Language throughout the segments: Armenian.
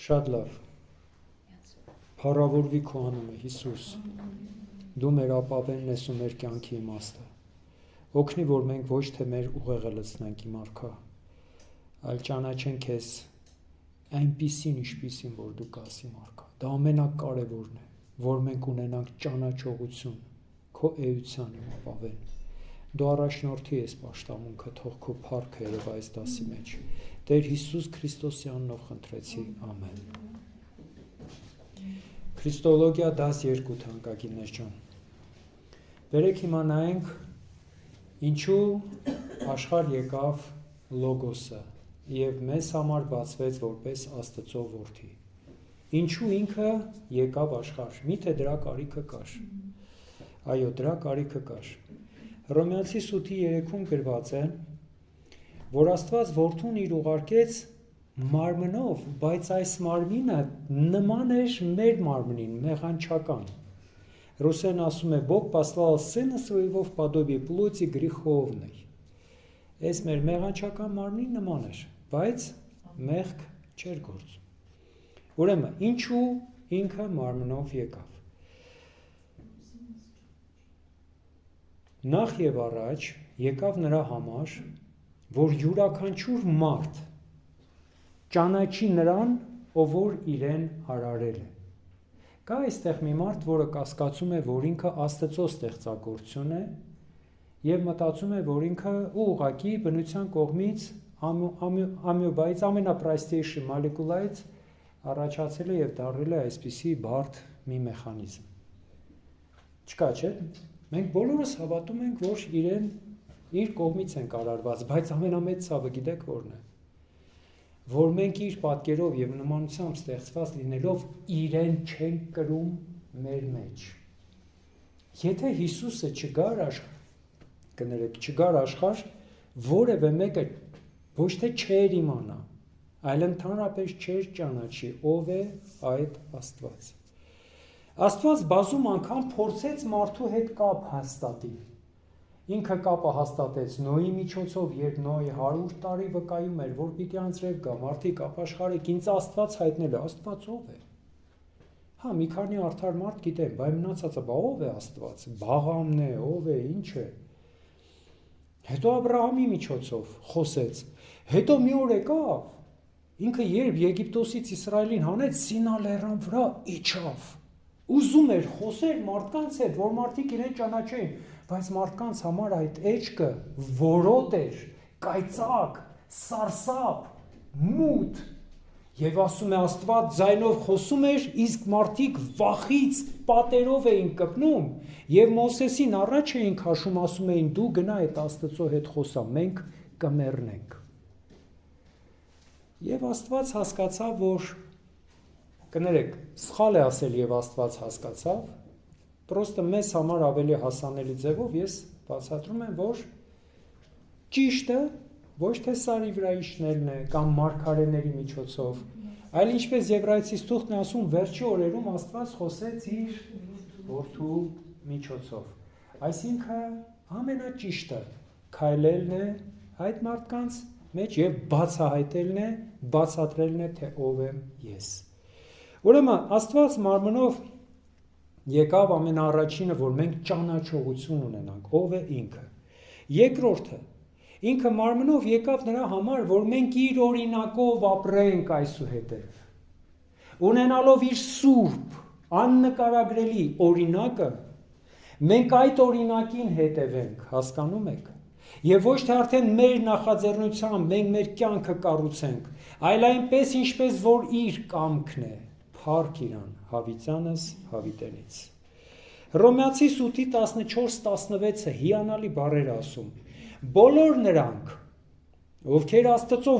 Շատ լավ։ Փառավորվի քո անունը, Հիսուս։ Դու մեր ապավենն ես ու մեր կյանքի իմաստը։ Օգնի, որ մենք ոչ թե մեր ուղեղը լցնենք իմ արքա, այլ ճանաչենք քեզ այնպիսին, ինչպիսին որ դու կաս իմ արքա։ Դա ամենակարևորն է, որ մենք ունենանք ճանաչողություն քո էության իմ ապավեն։ Դու առաջնորդի ես պաշտամունքը, թող քո փառքը երևա այս դասի մեջ։ Տեր Հիսուս Քրիստոսի անունով խնդրեցի, ամեն։ Քրիստոլոգիա դաս 2 թանկագիններ ջան։ Վերեք հիմա նայենք ինչու աշխարհ եկավ լոգոսը եւ մեզ համար բացվեց որպես Աստծո որդի։ Ինչու ինքը եկավ աշխարհ։ Միթե դրա կարիքը կար։ Այո, դրա կարիքը կար։ Հռոմեացի սութի 3-ում գրված է, որ Աստված որդուն իր ուղարկեց մարմնով, բայց այս մարմինը նման էր մեր մարմնին, մեղանչական։ Ռուսեն ասում է Бог послал сына своего в подобие плоти греховной։ Այս մեր մեղանչական մարմնին նման էր, բայց մեղք չէր գործում։ Ուրեմն, ինչու ինքը մարմնով եկավ։ Նախ եւ առաջ եկավ նրա համար, որ յուրաքանչյուր մարդ ճանաչի նրան, ով որ իրեն արարել է։ Կա այստեղ մի մարդ, որը կասկածում է, որ ինքը Աստծո ստեղծագործություն է եւ մտածում է, որ ինքը ուղղակի բնության կողմից ամյոբայից ամենապրոստейший մոլեկուլայից առաջացել է եւ դառել է այսպիսի բարդ մի մեխանիզմ։ Չկա, չէ՞։ Մենք բոլորս հավատում ենք, որ իրեն իր կողմից ենք արարված, բայց ամենամեծ ցավը գիտեք որն է։ Որ մենք իր պատկերով եւ նմանությամբ ստեղծված լինելով իրեն չենք կրում մեր մեջ։ Եթե Հիսուսը չգար աշխարհ, որևէ մեկը ոչ թե չէր իմանա, այլ ընդհանրապես չէր ճանաչի ով է այդ Աստված։ Աստված բազում անգամ փորձեց մարդու հետ կապ հաստատի։ Ինքը կապը հաստատեց Նոյի միջոցով, երբ Նոյը 100 տարի վկայում էր, որ պիտի անձրև գա, մարդիկ ապաշխարեք, ինձ Աստված հայտնել է, Աստված ով է։ Հա, մի քանի արդար մարդ գիտեմ, բայց մնացածը ով է Աստված, Բաղամն է, ով է, ինչ է։ Հետո Աբրահամի միջոցով խոսեց։ Հետո մի օր եկավ, ինքը երբ Եգիպտոսից Իսրայելին հանեց, Սինա լեռան վրա իջավ։ Ուզում էր խոսել մարդկանց հետ, որ մարդիկ իրեն ճանաչեին, բայց մարդկանց համար այդ էջքը որոտ էր, կայծակ, սարսափ, մութ։ Եվ ասում է Աստված ձայնով խոսում էր, իսկ մարդիկ վախից պատերով էին կպնում, եւ Մովսեսին առաջ էին քաշում, ասում էին դու գնա այդ Աստծո հետ խոսա, մենք կմեռնենք։ Եվ Աստված հասկացավ, որ կներեք, սխալ է ասել եւ Աստված հասկացավ, պրոստը մեզ համար ավելի հասանելի ձևով ես բացատրում եմ, որ ճիշտը ոչ թե սարի վրա իջնելն է կամ մարգարեների միջոցով, այլ ինչպես Եբրայեցիս թուղթն է ասում, վերջի օրերում Աստված խոսեց իր որդու միջոցով։ Այսինքն ամենաճիշտը քայլելն է այդ մարդկանց մեջ եւ բացահայտելն է, բացատրելն է, թե ով եմ ես։ Ուրեմն Աստված մարմնով եկավ ամենաառաջինը, որ մենք ճանաչողություն ունենանք, ով է ինքը։ Երկրորդը, ինքը մարմնով եկավ նրա համար, որ մենք իր օրինակով ապրենք այսուհետև։ Ունենալով իր սուրբ, աննկարագրելի օրինակը, մենք այդ օրինակին հետևենք, հասկանում եք։ Եվ ոչ թե արդեն մեր նախաձեռնությամբ մենք մեր կյանքը կառուցենք, այլ այնպես ինչպես որ իր կամքն է, փառք իրան, հավիտյանս հավիտենից։ Հռոմեացի սութի 14-16-ը հիանալի բառեր ասում։ Բոլոր նրանք, ովքեր Աստծո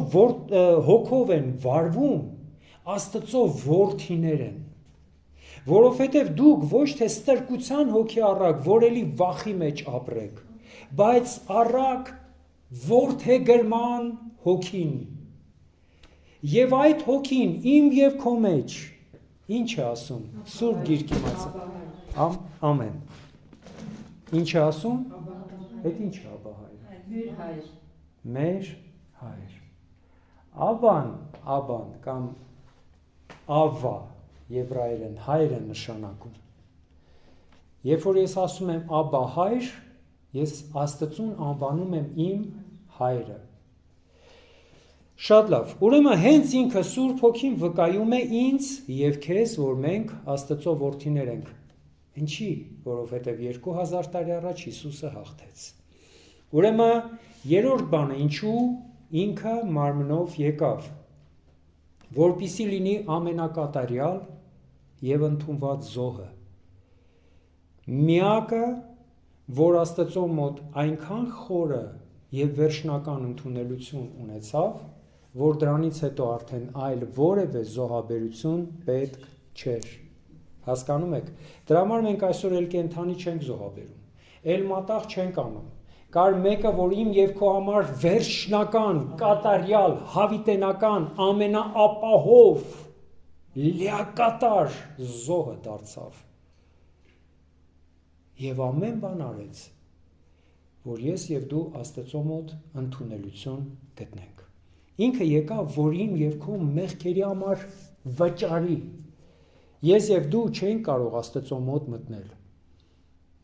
հոգով են վարվում, Աստծո որդիներ են։ Որովհետև դուք ոչ թե ստրկության հոգի առաք, որ էլի վախի մեջ ապրեք, բայց առաք որդեգրման հոգին։ Եվ այդ հոգին իմ եւ քո մեջ ինչ է ասում։ Սուրբ Գիրքի մասը։ Ամեն։ Ինչ է ասում։ Այդ ինչ է Աբա հայր։ Մեր հայր։ Մեր հայր։ Աբան կամ Ավվա եբրայերեն հայր է նշանակում։ Երբ որ ես ասում եմ Աբբա հայր, ես Աստծուն անվանում եմ իմ հայրը։ Շատ լավ, ուրեմն հենց ինքը Սուրբ Հոգին վկայում է ինձ և քեզ, որ մենք Աստծո որդիներ ենք։ Ինչի՞, որովհետև 2000 տարի առաջ Հիսուսը հաղթեց։ Ուրեմն երրորդ բանը, ինչու ինքը մարմնով եկավ, որպեսզի լինի ամենակատարյալ և ընդունված զոհը։ Միակը, որ Աստծո մոտ այնքան խորը և վերջնական ընդունելություն ունեցավ, որ դրանից հետո արդեն այլ որևէ զոհաբերություն պետք չէր։ Հասկանում եք։ Դրա համար մենք այսօր էլ կենդանի չենք զոհաբերում, էլ մատաղ չենք անում։ Կար մեկը, որ իմ և քո համար վերջնական, կատարյալ, հավիտենական, ամենաապահով, լիակատար զոհը դարձավ։ Եվ ամեն բան արեց, որ ես և դու Աստծո մոտ ընդունելություն գտնենք։ Ինքը եկավ, որ իմ և քո մեղքերի համար վճարի։ Ես և դու չենք կարող Աստծո մոտ մտնել։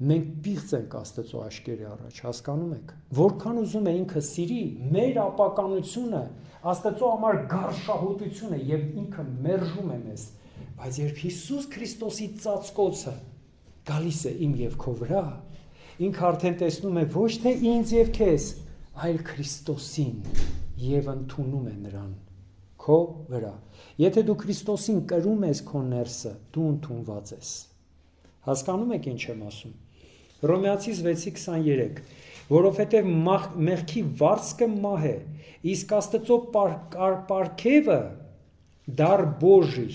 Մենք պիղծ ենք Աստծո աչքերի առաջ, հասկանում եք։ Որքան ուզում է ինքը սիրի, մեր ապականությունը, Աստծո համար գարշահոտությունը և ինքը մերժում է մեզ։ Բայց երբ Հիսուս Քրիստոսի ծածկոցը գալիս է իմ և քո վրա, ինքը արդեն տեսնում է ոչ թե ինձ և քեզ, այլ Քրիստոսին և ընդունում է նրան քո վրա։ Եթե դու Քրիստոսին կրում ես քո ներսը, դու ընդունված ես։ Հասկանում եք ինչ եմ ասում։ Հռոմեացիս 6:23, որովհետև մեղքի վարձքը մահ է, իսկ Աստծո պարգևը դար Բոժի,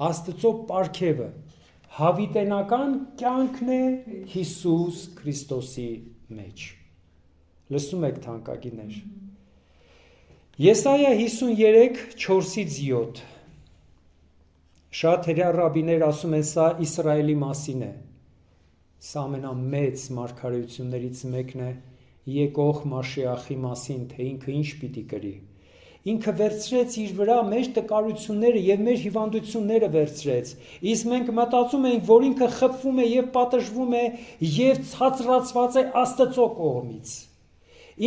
Աստծո պարգևը հավիտենական կյանքն է Հիսուս Քրիստոսի մեջ։ Լսում եք թանկագիններ։ Եսայա 53:4-7 Շատ հրյա ռաբիներ ասում են սա Իսրայելի մասին է։ Սա ամենամեծ մարգարեություններից մեկն է եկող Մաշիախի մասին, թե ինքը ինչ պիտի կրի։ Ինքը վերցրեց իր վրա մեր տկարությունները և մեր հիվանդությունները վերցրեց, իսկ մենք մտածում ենք, որ ինքը խփվում է և պատժվում է և ցածրացված է Աստծո կողմից։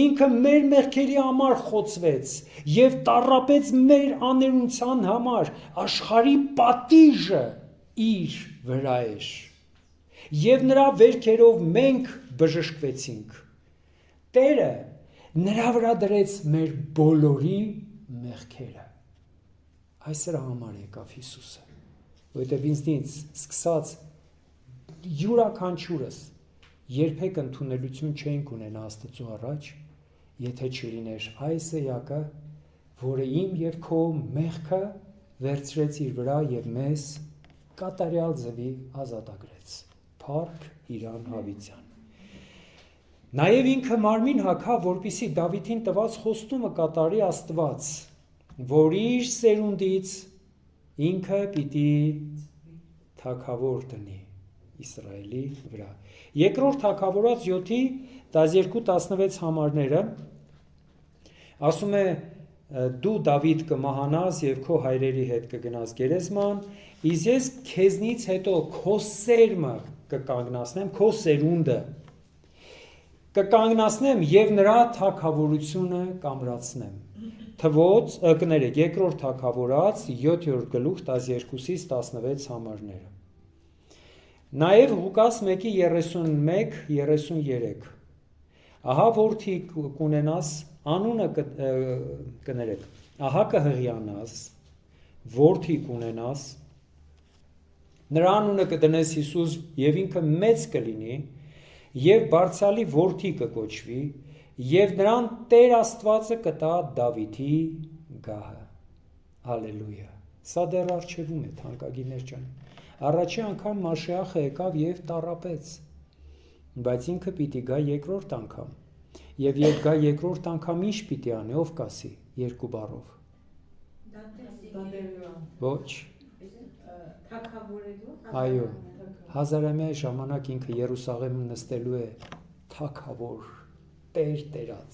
Ինքը մեր մեղքերի համար խոցվեց և տառապեց մեր աներունության համար, աշխարհի պատիժը իր վրա էր։ Եվ նրա վերքերով մենք բժշկվեցինք։ Տերը նրա վրա դրեց մեր բոլորի մեղքերը։ Այս սրա համար եկավ Հիսուսը, որովհետև ինձնից սկսած յուրաքանչյուրս երբեք ընդունելություն չենք ունենա Աստծո առաջ, եթե չլիներ այս էակը, որը իմ և քո մեղքը վերցրեց իր վրա և մեզ կատարյալ ձևի ազատագրեց։ Փառք Իրան Հավիտյան։ Նաև ինքը մարմին հագավ, որպեսզի Դավիթին տված խոստումը կատարի Աստված, որ իր սերունդից ինքը պիտի թագավոր դնի Իսրայելի վրա։ Երկրորդ Թագավորաց 7:12-16 համարները ասում է. դու Դավիթ կմահանաս և քո հայրերի հետ կգնաս գերեզման, իսկ ես քեզնից հետո քո սերմը կկանգնացնեմ, քո սերունդը կկանգնացնեմ և նրա թագավորությունը կամրացնեմ։ Երկրորդ Թագավորաց 7:12-16 համարները։ Նաև Ղուկաս 1:31-33 Ահա որդի կունենաս, անունը կներեք, ահա կհղիանաս, որդի կունենաս, նրա անունը կդնես Հիսուս և ինքը մեծ կլինի և բարձրալի որդի կկոչվի և նրան Տեր Աստվածը կտա Դավիթի գահը։ Հալելույա։ Սա դեռ առջևում է, թանկագիններ ջան։ Առաջի անգամ Մաշիախը եկավ և տառապեց, բայց ինքը պիտի գա երկրորդ անգամ։ Եվ երբ գա երկրորդ անգամ ինչ պիտի անի, ով կասի երկու բառով։ Ոչ։ Այո, հազարամյա ժամանակ ինքը Երուսաղեմում նստելու է թագավոր, Տեր տերած։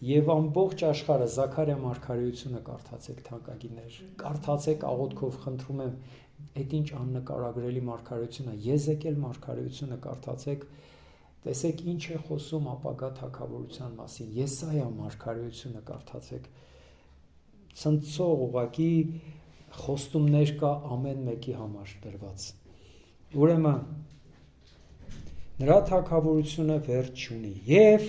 Եվ ամբողջ աշխարհը Զաքարիա մարգարեությունը կարդացեք թանկագիններ, կարդացեք աղոթքով խնդրում եմ, այդ ինչ աննկարագրելի մարգարեություն է, Եզեկիել մարգարեությունը կարդացեք, տեսեք ինչ է խոսում ապագա թագավորության մասին, Եսայա մարգարեությունը կարդացեք, ցնցող ուղղակի խոստումներ կա ամեն մեկի համար դրված։ Ուրեմն նրա թագավորությունը վերջ չունի եւ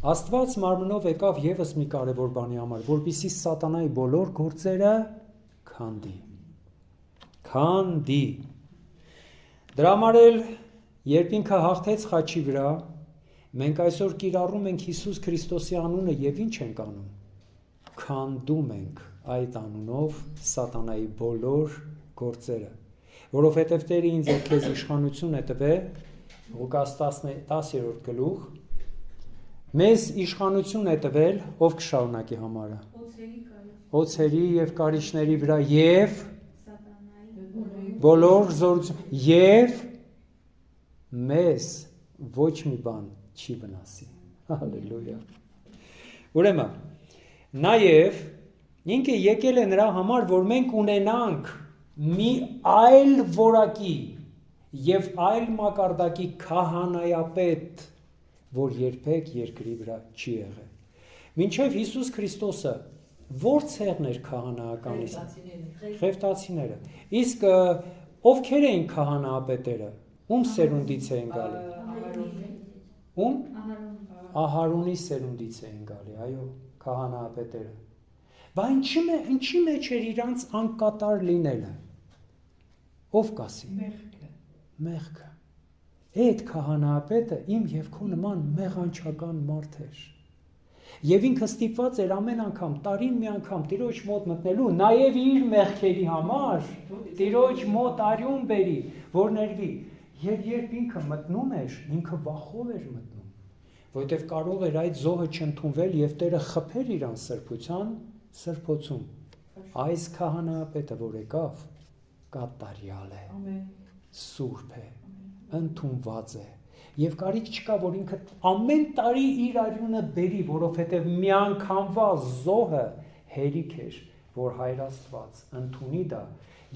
Աստված մարմնով եկավ եւս մի կարևոր բանի համար, որպեսզի սատանայի բոլոր գործերը քանդի։ Դրա համար էլ երբ ինքը հաղթեց խաչի վրա, մենք այսօր կիրառում ենք Հիսուս Քրիստոսի անունը եւ ինչ ենք անում։ Քանդում ենք այդ անունով սատանայի բոլոր գործերը, որովհետեւ Տերը ինձ եւ քեզ իշխանություն է տվել, Ղուկաս 10-րդ գլուխ Մեզ իշխանություն է տվել, ով կշարունակի համարը։ Օձերի եւ կարիճների վրա եւ բոլոր զորություն եւ մեզ ոչ մի բան չի վնասի։ Հալելույա։ Ուրեմն նաեւ ինքը եկել է նրա համար, որ մենք ունենանք մի այլ որակի եւ այլ մակարդակի քահանայապետ, որ երբեք երկրի վրա չի եղել։ Մինչև Հիսուս Քրիստոսը ո՞ր ցեղն էր քահանայականի։ Ղևտացիները։ Իսկ ովքեր էին քահանայապետերը։ Ում սերունդից էին գալի։ Ում? Ահարոնի սերունդից էին գալի, այո, քահանայապետերը։ Բայց ինչի մեջ էր իրանց անկատար լինելը։ Ով կասի։ Մեղքը։ Այդ քահանայապետը իմ եւ քո նման մեղանչական մարդ էր։ Եվ ինքը ստիպված էր ամեն անգամ տարին մի անգամ Տիրոջ մոտ մտնելու, նաեւ իր մեղքերի համար Տիրոջ մոտ արյուն բերի, որ ներվի։ Եվ երբ ինքը մտնում էր, ինքը վախով էր մտնում, որովհետեւ կարող էր այդ զոհը չընդունվել եւ Տերը խփեր իրան սրբության սրբոցում։ Այս քահանայապետը, որ եկավ, կատարյալ է։ Ամեն։ Սուրբ է, ընդունված է եւ կարիք չկա որ ինքը ամեն տարի իր արյունը բերի, որովհետեւ միանգամվա զոհը հերիք էր, որ Հայր Աստված ընդունի դա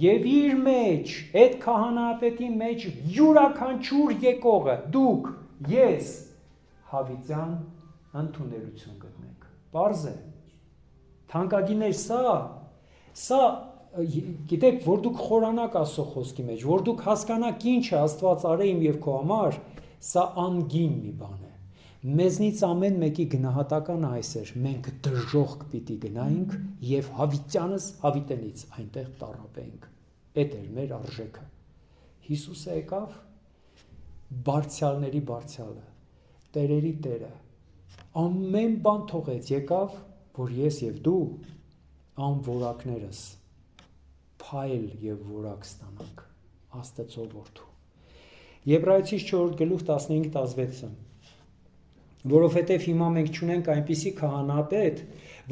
եւ իր մեջ այդ քահանայապետի մեջ յուրաքանչյուր եկողը դուք ես հավիտյան ընդունելություն գտնեք։ Պարզ է։ Թանկագիններ, սա գիտեք, որ դուք խորանաք Աստծո խոսքի մեջ, որ դուք հասկանաք ինչ է Աստված արել իմ եւ քո համար, սա անգին մի բան է։ Մեզնից ամեն մեկի գնահատականը այս էր, մենք դժոխք պիտի գնայինք եւ հավիտյանս հավիտենից այնտեղ տառապենք։ Այդ էր մեր արժեքը։ Հիսուսը եկավ բարձյալների բարձյալը, տերերի տերը, ամեն բան թողեց, եկավ, որ ես եւ դու անորակներս փայլ եւ որակ ստանանք Աստծո որդու։ Եբրայեցիս 4 գլուխ 15-16-ը որովհետև հիմա մենք չունենք այնպիսի քահանայապետ,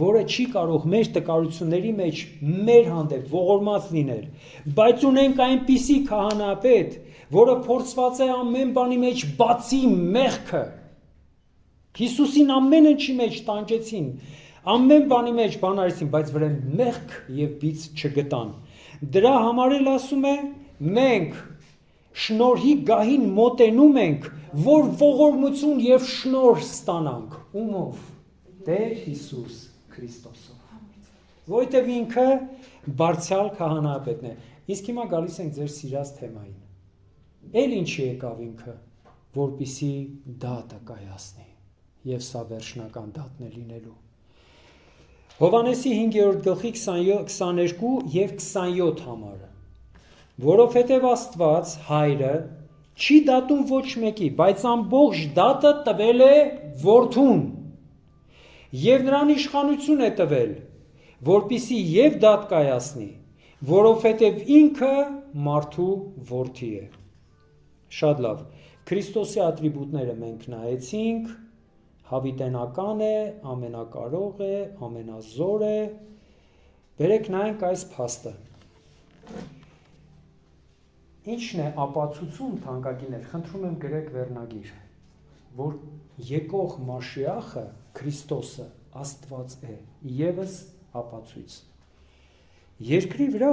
որը չի կարող մեր տկարությունների մեջ մեր հանդեպ ողորմած լինել, բայց ունենք այնպիսի քահանայապետ, որը փորձված է ամեն բանի մեջ բացի մեղքը։ Հիսուսին ամեն ինչի մեջ տանջեցին, ամեն բանի մեջ բան արեցին, բայց վրան մեղք եւ բիծ չգտան։ Դրա համար էլ ասում է, մենք շնորհի գահին մոտենում ենք, որ ողորմություն եւ շնորհ ստանանք։ Ումով։ Տեր Հիսուս Քրիստոսով։ Որովհետեւ ինքը բարձյալ քահանայապետն է։ Իսկ հիմա գալիս ենք ձեր սիրած թեմային։ Էլ ինչի եկավ ինքը, որպիսի դատը կայացնի։ Եվ սա վերջնական դատն է լինելու։ Հովանեսի 5-րդ գլխի 22 եւ 27 համարը։ Որովհետև Աստված Հայրը չի դատում ոչ մեկի, բայց ամբողջ դատը տվել է Որդուն։ Եվ նրան իշխանություն է տվել, որպեսզի եւ դատ կայացնի, որովհետև ինքը մարդու որդի է։ Շատ լավ։ Քրիստոսի ատրիբուտները մենք նայեցինք, հավիտենական է, ամենակարող է, ամենազոր է։ Բերեք նայենք այս փաստը։ Ինչն է ապացուցում, թանկագիններ, խնդրում եմ գրեք վերնագիր, որ եկող Մաշիախը Քրիստոսը Աստված է, եւս ապացույց։ Երկրի վրա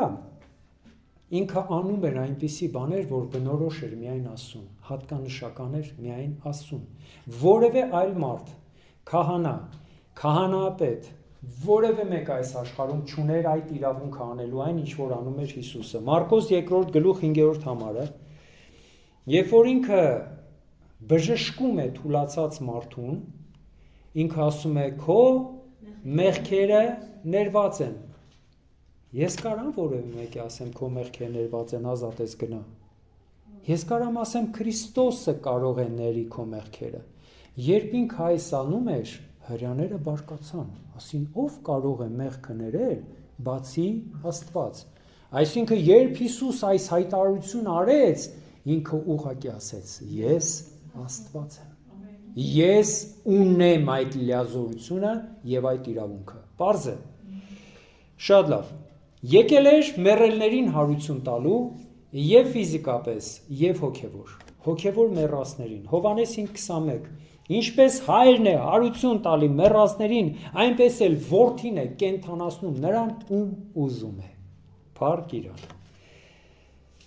ինքը անում էր այնպիսի բաներ, որ բնորոշ էր միայն Աստծուն, հատկանշական էր միայն Աստծուն։ Որևէ այլ մարդ, քահանա, քահանայապետ, որևէ մեկ այս աշխարհում չուներ այդ իրավունքը անելու այն, ինչ որ անում էր Հիսուսը։ Մարկոս 2-րդ գլուխ 5-րդ համարը, երբ որ ինքը բժշկում է թուլացած մարդուն, ինքը ասում է քո մեղքերը ներված են։ Ես կարամ որևէ մեկի ասեմ քո մեղքերը ներված են, ազատ ես գնա։ Ես կարամ ասեմ Քրիստոսը կարող է ների քո մեղքերը։ Երբ ինքը այս անում էր, հրյաները բարկացան, ասին ով կարող է մեղքը ներել, բացի Աստված։ Այսինքն երբ Հիսուս այս հայտարարություն արեց, ինքը ուղղակի ասեց. ես Աստված եմ։ Ես ունեմ այդ լիազորությունը եւ այդ իրավունքը։ Պարզ է։ Շատ լավ։ Եկել էր մեռելներին հարություն տալու եւ ֆիզիկապես եւ հոգեվոր։ Հոգեվոր մեռածներին։ Հովհաննես 5:21 Ինչպես հայրն է հարություն տալի մեռածներին, այնպես էլ որդին է կենթանացնում նրան, ում ուզում է։ Փառք Իրան։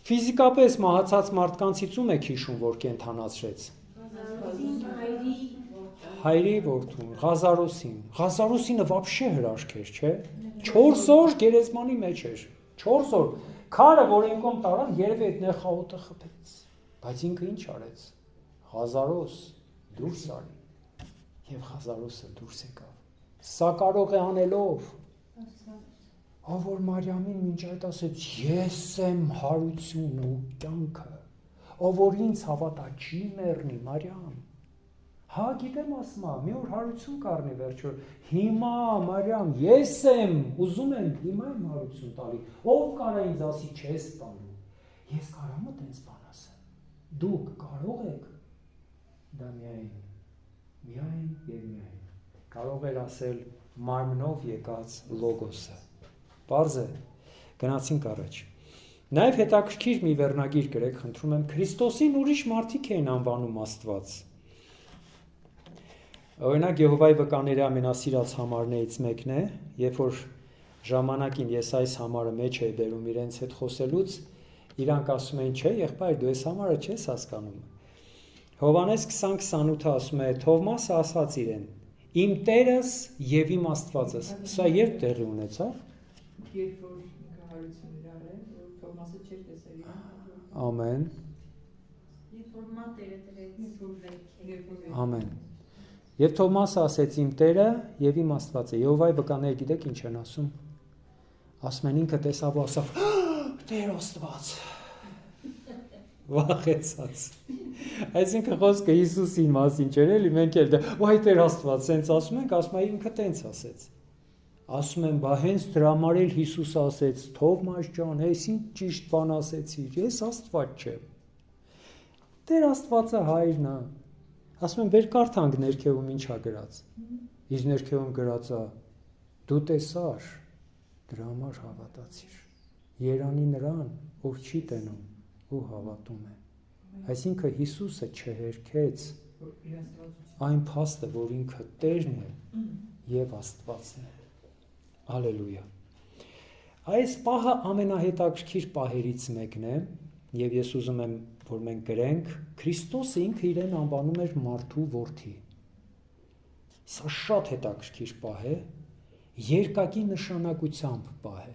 Ֆիզիկապես մահացած մարդկանցից ում եք հիշում, որ կենթանացրեց։ Հայրի որդուն, Ղազարոսին։ Ղազարոսինը вообще հրաշք էր, չէ՞։ 4 օր գերեզմանի մեջ էր։ 4 օր։ Քարը, որ ինքն տարան, երևի այդ նեխաոտը խփեց։ Բայց ինքը ինչ արեց։ Ղազարոս դուրս արի։ Եվ Ղազարոսը դուրս եկավ։ Սա կարող է անելով։ Ով որ Մարիամին մինչ այդ ասեց. ես եմ հարությունն ու կյանքը։ Ով որ ինձ հավատա չի մեռնի, Մարիամ։ Հա, գիտեմ ասում եմ, մի օր հարություն կառնի վերջը։ Հիմա Մարիամ, ես եմ, ուզում եմ հիմա եմ հարություն տալի։ Ով կարա ինձ ասի չես տալու։ Ես կարամ ու տենց բան ասեմ։ Դուք կարող եք։ Դա միայն եւ միայն կարող էր ասել մարմնով եկած լոգոսը։ Պարզ է։ Գնացինք առաջ։ Նաև հետաքրքիր մի վերնագիր գրեք, խնդրում եմ, Քրիստոսին ուրիշ մարդիկ էին անվանում Աստված։ Օրինակ Եհովայի վկաների ամենասիրած համարներից մեկն է, երբ որ ժամանակին ես այս համարը մեջ էի բերում իրենց հետ խոսելուց, իրանք ասում էին, չէ, եղբայր, դու այս համարը չես հասկանում։ Հովհաննես 20:28-ը ասում է, Թովմասը ասաց իրեն. Իմ Տերս եւ իմ Աստվածս։ Սա երբ տեղի ունեցավ։ Երբ որ հարություն իրարել, որ Թովմասը չէր տեսել իրան։ Ամեն։ Երբ որ մատերը դրեց։ Ամեն։ Եվ Թովմասը ասեց իմ Տերը եւ իմ Աստվածը։ Եհովայի վկաները գիտեք ինչ են ասում։ Ասում են ինքը տեսավ ու ասավ. Տեր Աստված։ Վախեցած։ Այսինքն խոսքը Հիսուսին մասին չէր էլի, մենք էլ դա, «Ոայ Տեր Աստված», սենց ասում ենք, ասում են ինքը տենց ասեց։ Ասում են, բա հենց դրա համար էլ Հիսուսը ասեց. «Թովմաս ջան, ես ինչ ճիշտ բան ասեցիր, ես Աստված չեմ»։ Տեր Աստվածը հայրն է։ Ասում են, վեր կարդանք ներքևում ինչա գրած։ Իսկ ներքևում գրած է. դու տեսար, դրա համար հավատացիր։ Երանի նրան, ով չի տենում ու հավատում է։ Այսինքն Հիսուսը չհերքեց այն փաստը, որ ինքը Տերն է եւ Աստվածն է։ Հալելույա։ Այս պահը ամենահետաքրքիր պահերից մեկն է, եւ ես ուզում եմ, որ մենք գրենք, Քրիստոսը ինքը իրեն անվանում էր մարդու որդի։ Սա շատ հետաքրքիր պահ է, երկակի նշանակությամբ պահ է։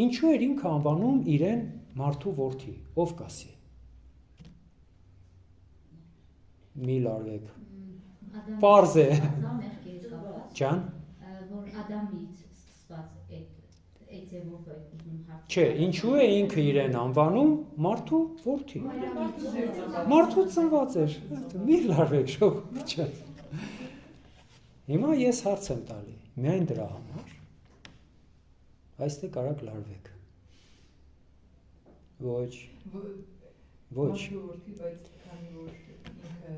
Ինչու էր ինքը անվանում իրեն մարդու որդի, ով կասի։ Մի լարվեք։ Պարզ է։ Ջան։ Որ Ադամից սկսված այդ ձևով է ուզում հարցը։ Չէ, ինչու է ինքը իրեն անվանում մարդու որդի։ Մարդու ծնված էր։ Մի լարվեք, շոք չէ։ Հիմա ես հարց եմ տալի, միայն դրա համար։ Այստեղ կարակ լարվեք։ Ոչ։ Ոչ։ Բայց քանի որ ինքը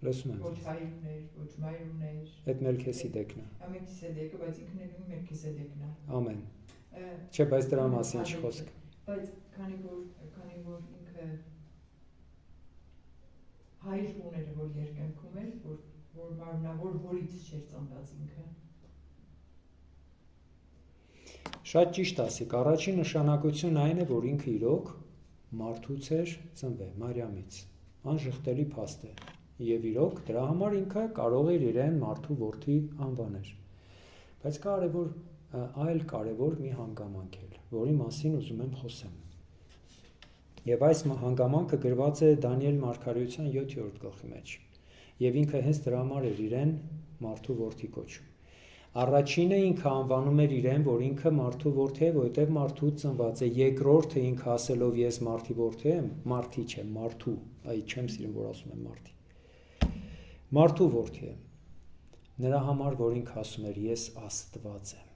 լսում եմ։ ոչ հայրներ, ոչ մայրուներ։ Այդ Մելքիսեդեկն է։ Մելքիսեդեկը, բայց ինքն էլ Մելքիսեդեկն է։ Ամեն։ Չէ, բայց դրա մասին չի խոսք։ Բայց քանի որ ինքը հայր ուներ, որ երկնքում էր, որ մարմնավոր հորից չէր ծնված ինքը։ Շատ ճիշտ ասիք, առաջին նշանակությունն այն է, որ ինքը իրոք մարդուց էր ծնվել, Մարիամից, անժխտելի փաստ է, եւ իրոք դրա համար ինքը կարող էր իրեն մարդու որդի անվանել։ Բայց կա այլ կարևոր մի հանգամանք էլ, որի մասին ուզում եմ խոսեմ։ Եվ այս հանգամանքը գրված է Դանիել մարգարեության 7-րդ գլխի մեջ, եւ ինքը հենց դրա համար էր իրեն մարդու որդի կոչում։ Առաջինը ինքը անվանում էր իրեն, որ ինքը մարդու որդի է, որովհետև մարդուց ծնված է։ Երկրորդը ինքը ասելով ես մարդի որդի եմ, մարդի չէ, մարդու, այ չեմ սիրում, որ ասում եմ մարդի։ Մարդու որդի է։ Նրա համար, որ ինքը ասում էր ես Աստված եմ,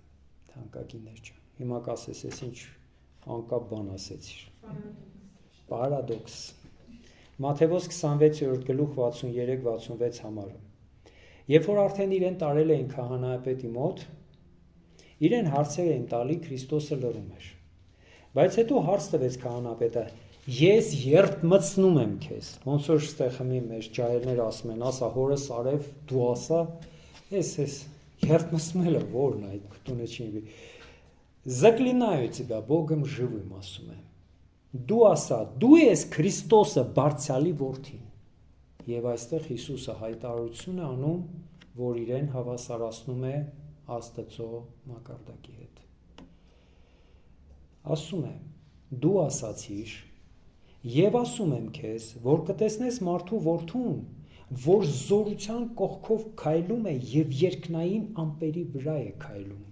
թանկագիններ ջան։ Հիմա կասես, ես ինչ անկապ բան ասեցիր։ Պարադոքս։ Մատթեոս 26-րդ գլուխ 63-66 համարը։ Երբ որ արդեն իրեն տարել էին քահանայապետի մոտ, իրեն հարցեր էին տալի, Քրիստոսը լռում էր։ Բայց հետո հարց տվեց քահանայապետը. ես երդ մտցնում եմ քեզ։ Ոնց որ ստեղ հիմի մեր ջահելներ ասում են, ասա հորս արև, դու ասա, ես երդ մտցնելը որն է, այդ քտունը չի։ Заклинаю тебя Богом живым, ասում է։ Դու ասա, դու ես Քրիստոսը Բարձրյալի որդին։ Եվ այստեղ Հիսուսը հայտարարություն է անում, որ իրեն հավասարացնում է Աստծո մակարդակի հետ։ Ասում է. դու ասացիր, եւ ասում եմ քեզ, որ կտեսնես մարդու որդուն, որ զորության կողքով քայլում է եւ երկնային ամպերի վրա է քայլում։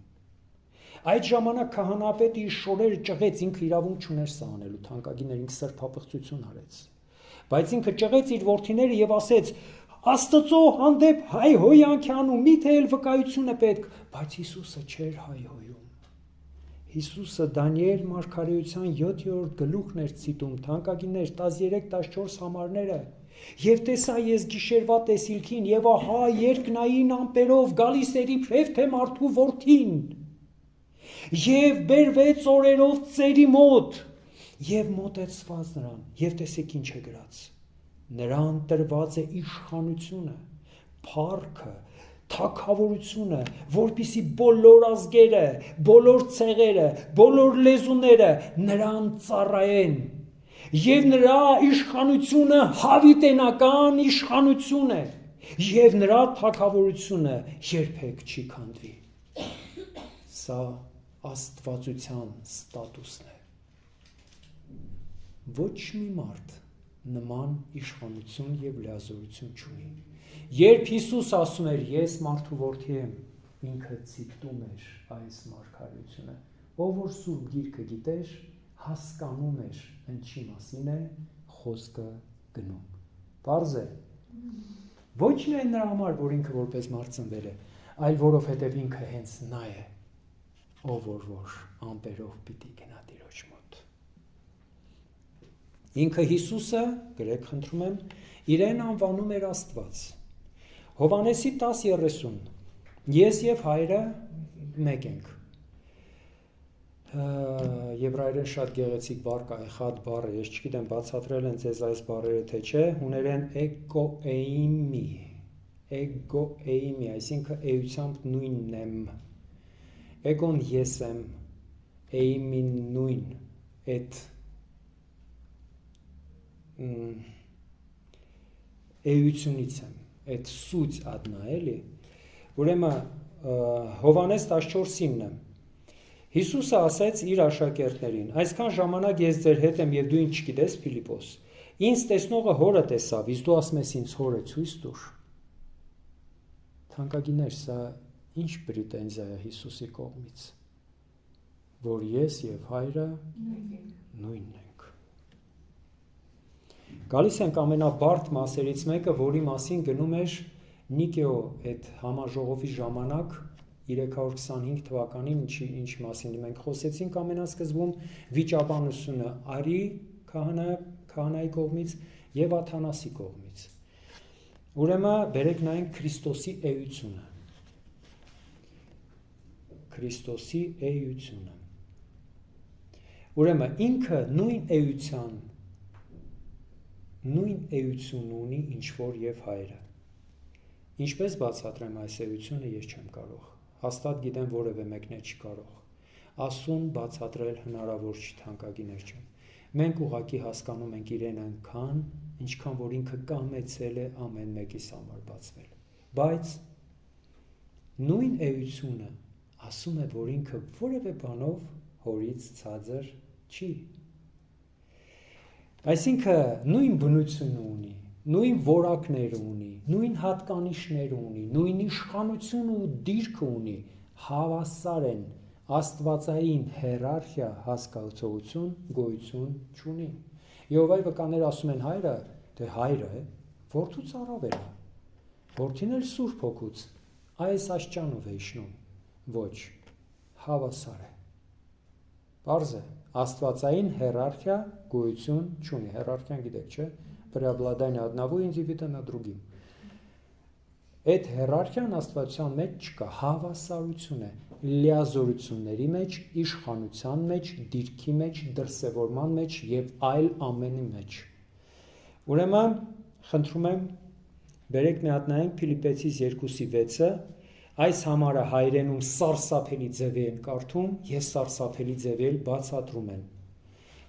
Այդ ժամանակ քահանայապետը իր շորերը ճղեց, ինքը իրավունք չուներ սա անելու, թանկագիններ, ինքը սրբապղծություն արեց։ Բայց ինքը ճղեց իր որդիները եւ ասեց. Աստծո հանդեպ հայհոյանք անում, միթե էլ վկայություն է պետք, բայց Հիսուսը չէր հայհոյում։ Հիսուսը Դանիել մարգարեության 7-րդ գլուխն էր ցիտում, թանկագիններ, 13-14 համարները։ Եվ տեսա ես գիշերվա տեսիլքին, եւ ահա երկնային ամպերով գալիս էր իբրև թե մարդու որդին։ Եվ բերվեց օրերով ծերի մոտ, եւ մոտեցված նրան, եւ տեսեք ինչ է գրած։ Նրան տրված է իշխանությունը, փառքը, թագավորությունը, որպիսի բոլոր ազգերը, բոլոր ցեղերը, բոլոր լեզուները նրան ծառայեն։ Եվ նրա իշխանությունը հավիտենական իշխանություն է, եւ նրա թագավորությունը երբեք չի քանդվի։ Սա աստվածության ստատուսն է։ Ոչ մի մարդ նման իշխանություն եւ լիազորություն չունի։ Երբ Հիսուս ասում էր ես մարդու որդի եմ, ինքը ցիտում էր այս մարգարեությունը, ով որ Սուրբ Գիրքը գիտեր, հասկանում էր ինչի մասին է խոսքը գնում։ Պարզ է։ Ոչ միայն նրա համար, որ ինքը որպես մարդ ծնվել է, այլ որովհետև ինքը հենց նա է, ով որ ամպերով պիտի գնա Տիրոջ մոտ։ Ինքը Հիսուսը, գրեք խնդրում եմ, իրեն անվանում էր Աստված։ Հովհաննեսի 10:30 ես եւ հայրը մեկ ենք։ Եբրայերեն շատ գեղեցիկ բառ կա, էխադ բառը, ես չգիտեմ բացատրել են ձեզ այս բառերը թե չէ, հուներեն էգոեիմի, այսինքն էությամբ նույնն եմ։ Էգոն ես եմ, էիմին նույն, այդ էությունից եմ, այդ սուց ադնա էլի։ Ուրեմն Հովհաննես 14:9 Հիսուսը ասեց իր աշակերտներին. այսքան ժամանակ ես ձեր հետ եմ եւ դու ինչ չգիտես, Ֆիլիպոս։ Ինձ տեսնողը հորը տեսավ, իսկ դու ասում ես ինձ հորը ցույց տուր։ Թանկագիններ, սա ինչ պրետենզիա է Հիսուսի կողմից, որ ես եւ հայրը նույնն ենք։ Գալիս ենք ամենաբարդ մասերից մեկը, որի մասին գնում էր Նիկեո այդ համաժողովի ժամանակ 325 թվականին, ինչ մասին մենք խոսեցինք ամենասկզբում, վիճաբանությունը Արի քահանայի կողմից եւ Աթանասի կողմից։ Ուրեմն բերեք նայենք Քրիստոսի էությունը։ Քրիստոսի էությունը։ Ուրեմն ինքը նույն էության նույն էություն ունի ինչ որ եւ հայրը։ Ինչպես բացատրեմ այս էությունը, ես չեմ կարող։ Հաստատ գիտեմ, որևէ մեկն է չի կարող։ Ասուն բացատրել հնարավոր չի, թանկագիներ չեմ։ Մենք ուղղակի հասկանում ենք իրեն այնքան, ինչքան որ ինքը կամեցել է ամեն մեկիս համար բացվել։ Բայց նույն էությունը ասում է, որ ինքը որևէ բանով հորից ցածր չի։ Այսինքն նույն բնությունը ունի, նույն որակներ ունի, նույն հատկանիշներ ունի, նույն իշխանություն ու դիրք ունի, հավասար են, աստվածային հիերարխիա հասկացողություն գոյություն չունի։ Եհովայի վկաները ասում են հայրը, դե հայրը է, որդուց առավել է, որդին էլ Սուրբ Հոգուց, այս աշճանով է իջնում, ոչ, հավասար է։ Պարզ է, աստվածային հիերարխիա գոյություն չունի, հիերարխիան գիտեք, չէ՞, преобладание одного индивида над другим։ Այդ հիերարխիան աստվածության մեջ չկա, հավասարություն է, լիազորությունների մեջ, իշխանության մեջ, դիրքի մեջ, դրսևորման մեջ եւ այլ ամենի մեջ։ Ուրեմն, խնդրում եմ, բերեք մի հատ նայենք Փիլիպպեցիս 2:6-ը, այս համարը հայրենում սարսափելի ձևի են կարդում եւ սարսափելի ձևի էլ բացատրում են։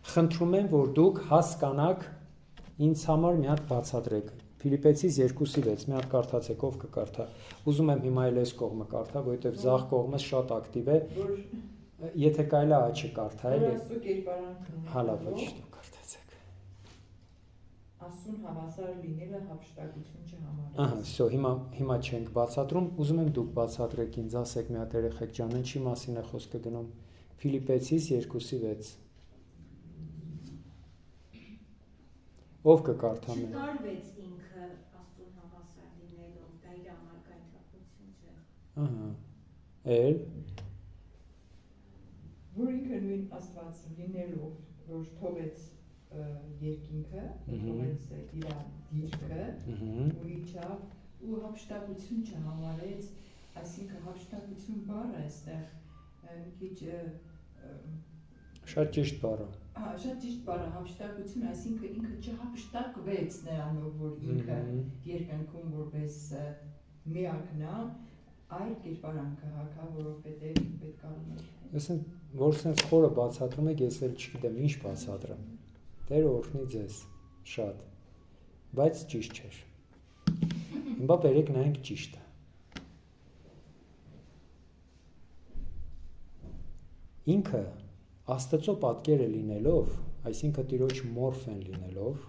Խնդրում եմ, որ դուք հասկանաք, ինձ համար մի հատ բացատրեք։ Փիլիպպեցիս 2:6, մի հատ կարդացեք, ով կկարդա։ Ուզում եմ հիմա էլ այս կողմը կարդա, որովհետեւ ձախ կողմը շատ ակտիվ է։ Եթե կարելի է աչը կարդալ, հալա ոչ դու կարդացեք։ Ասուն հավասար լինելը հափշտակություն չհամարել։ Ահա, всё, հիմա չենք բացատրում, ուզում եմ դուք բացատրեք ինձ, ասեք մի հատ երեխեք ջան, ինչի մասին է խոսքը գնում։ Փիլիպպեցիս 2:6 Ով կկարդա մեն։ Չտարվեց ինքը Աստծուն հավասար լինելով, դա իր համար կայթակություն չէ։ Ահա։ Էլ Որ ինքը նույն Աստված լինելով, որ թողեց երկինքը, թողեց իր դիրքը, ու իջավ ու հափշտակություն չհամարեց, այսինքն հափշտակություն բառը այստեղ մի քիչ շատ ճիշտ բառ է։ Հա, շատ ճիշտ բառ է, հափշտակություն, այսինքն ինքը չհափշտակվեց նրանով, որ ինքը երկնքում որպես միակն է, այլ կերպարանքը հակա, որովհետև պետք է ուներ։ Ասեն, որ sense խորը բացատրում եք, ես էլ չգիտեմ ինչ բացատրեմ։ Տեր օրհնի ձեզ շատ, բայց ճիշտ չէր։ Հիմա բերեք նայենք ճիշտը։ Ինքը Աստծո պատկերը լինելով, այսինքն Տիրոջ մորֆեն լինելով,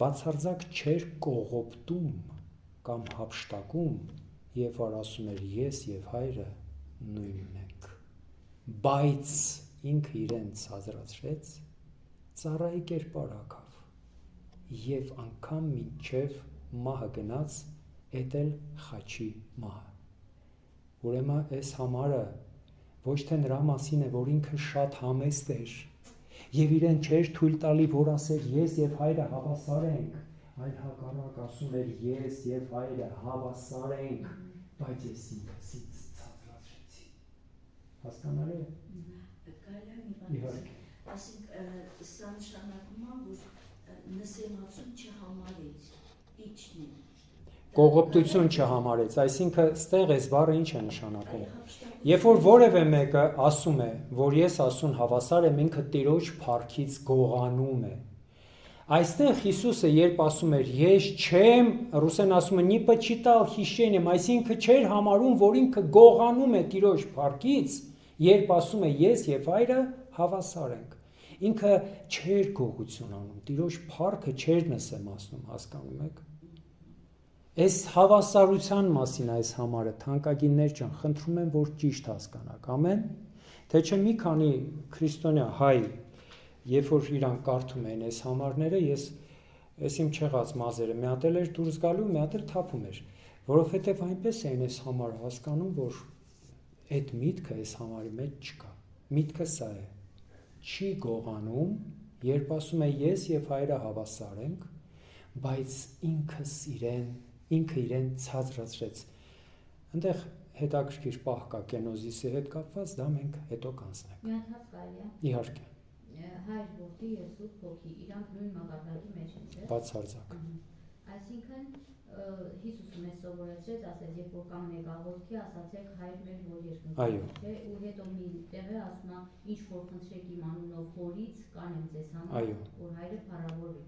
բացարձակ չէր կողոպտում կամ հափշտակում, երբ որ ասում էր ես եւ հայրը նույնն ենք, բայց ինքը իրեն ցածրացրեց, ծառայի կերպար ակավ եւ անգամ մինչեւ մահը գնաց, էդ էլ խաչի մահը։ Ուրեմն այս համարը ոչ թե նրա մասին է, որ ինքը շատ համեստ էր եւ իրեն չէր թույլ տալի, որ ասեր ես եւ հայրը հավասար ենք, այլ հակառակ ասում էր ես եւ հայրը հավասար ենք, բայց ես ինքսից ցածրացրեցի։ Հասկանալի է։ Կարելի է մի բան Իհարկե։ ասենք սա նշանակում է, որ նսեմացում չհամարեց, իջնի։ Կողոպտություն չհամարեց, այսինքն ստեղ այս բառը ինչ է նշանակում։ Երբ որ որևէ մեկը ասում է, որ ես ասուն հավասար եմ, ինքը Տիրոջ փառքից գողանում է։ Այստեղ Հիսուսը երբ ասում էր ես չեմ, ռուսեն ասում է «не почитал хищением», այսինքն չէր համարում, որ ինքը գողանում է Տիրոջ փառքից, երբ ասում է ես եւ հայրը հավասար ենք։ Ինքը չէր գողություն անում, Տիրոջ փառքը չէր նսեմացնում, հասկանում եք։ Այս հավասարության մասին այս համարը թանկագիններ ջան, խնդրում եմ, որ ճիշտ հասկանաք, ամեն, թե չէ մի քանի քրիստոնյա հայ, երբ որ իրանք կարդում են այս համարները, ես իմ չեղած մազերը մի հատ էլ էր դուրս գալու, մի հատ էլ թափում էր, որովհետև այնպես էին այս համարը հասկանում, որ այդ միտքը այս համարի մեջ չկա, միտքը սա է, չի գողանում, երբ ասում է ես եւ հայրը հավասար ենք, բայց ինքը իրեն ցածրացրեց։ Այնտեղ հետաքրքիր պահ կա կենոզիսի հետ կապված, դա մենք հետո կանցնենք։ Մի հատ կարելի է։ Իհարկե։ Հայր, Որդի եւ Սուրբ Հոգի, իրանք նույն մակարդակի մեջ են, չէ՞։ Բացարձակ։ Այսինքն Հիսուսը մեզ սովորեցրեց, ասեց, երբ որ կամ եկաղորդի, ասացեք Հայր մեր, որ Այո։ երկնքում ես, ու հետո մի տեղ է ասում է, ինչ որ խնդրեք իմ անունով Հորից, կանեմ ձեզ համար, Այո։ որ Հայրը փառավորվի։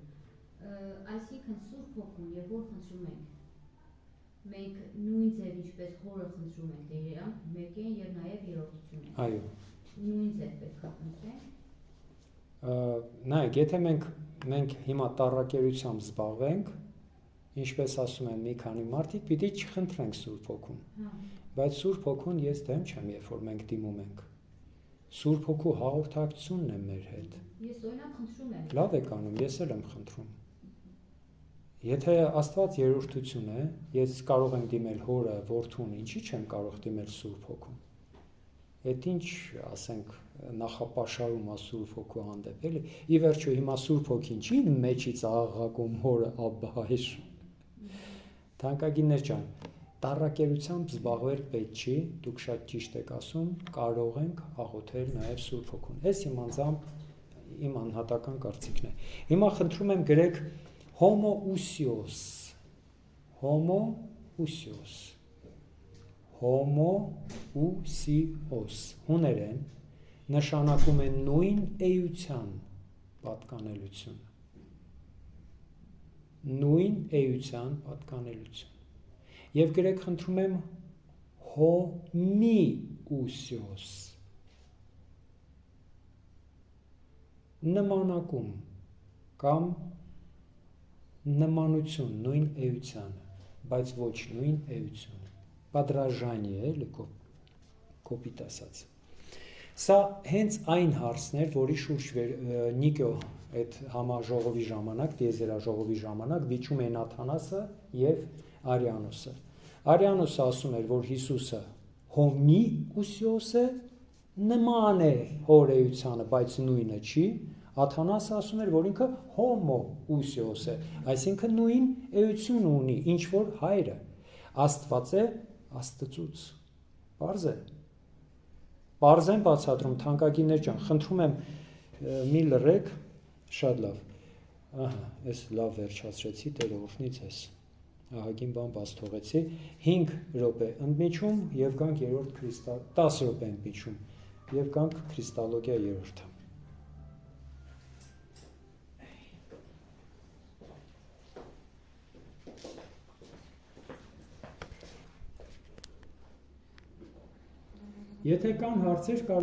Այսինքն Սուրբ Հոգուն, երբ որ խնդրում ենք, մենք նույն ձև ինչպես Հորը խնդրում ենք Տեր Երան, մեկ են եւ նաեւ երրորդություն ենք։ Այո։ Նույն ձև պետք է խնդրենք։ Նայեք, եթե մենք հիմա տառակերությամբ զբաղվենք, ինչպես ասում են մի քանի մարդիկ, պիտի չխնդրենք Սուրբ Հոգուն։ Բայց Սուրբ Հոգուն ես դեմ չեմ, երբ որ մենք դիմում ենք։ Սուրբ Հոգու հաղորդակցությունն է մեր հետ։ Ես օրինակ խնդրում եմ։ Լավ եք անում, ես էլ եմ խնդրում։ Եթե Աստված երրորդություն է, ես կարող եմ դիմել Հորը, Որդուն, ինչի՞ չեմ կարող դիմել Սուրբ Հոգուն։ Այդ ինչ, ասենք, նախապաշարում է Սուրբ Հոգու հանդեպ, էլի։ Ի վերջո հիմա Սուրբ Հոգին չի մեջից աղաղակում Հորը, Աբբա, Հայր։ Թանկագիններ ջան, տառակերությամբ զբաղվել պետք չի, դուք շատ ճիշտ եք ասում, կարող ենք աղոթել նաև Սուրբ Հոգուն։ Այս իմ անձամբ իմ անհատական կարծիքն է։ Հիմա խնդրում եմ գրեք homoousios, homoousios, homoousios, հուներեն նշանակում է նույն էության պատկանելություն։ Նույն էության պատկանելություն։ Եվ գրեք խնդրում եմ homiousios, նմանակում կամ նմանություն նույն էությանը, բայց ոչ նույն էությունը։ Պատրաժանիե էլի կոպիտ ասած։ Սա հենց այն հարցն էր, որի շուրջ Նիկո այդ համաժողովի ժամանակ, տիեզերաժողովի ժամանակ վիճում էին Աթանասը եւ Արիանոսը։ Արիանոսը ասում էր, որ Հիսուսը homiousios է, նման է հոր էությանը, բայց նույնը չի։ Աթանասը ասում էր, որ ինքը homoousios է, այսինքն նույն էություն ունի, ինչ որ Հայրը։ Աստված է Աստծուց։ Պարզ է։ Պարզ են բացատրում, թանկագիններ ջան, խնդրում եմ մի լռեք, շատ լավ։ Ահա, ես լավ վերջացրեցի, Տերը օրհնի ձեզ։ Ահագին բան բաց թողեցի։ 5 րոպե ընդմիջում եւ գանք երրորդ քրիստալ 10 րոպե ընդմիջում եւ գանք քրիստալոգիա երրորդը։ Եթե կան հարցեր, կարող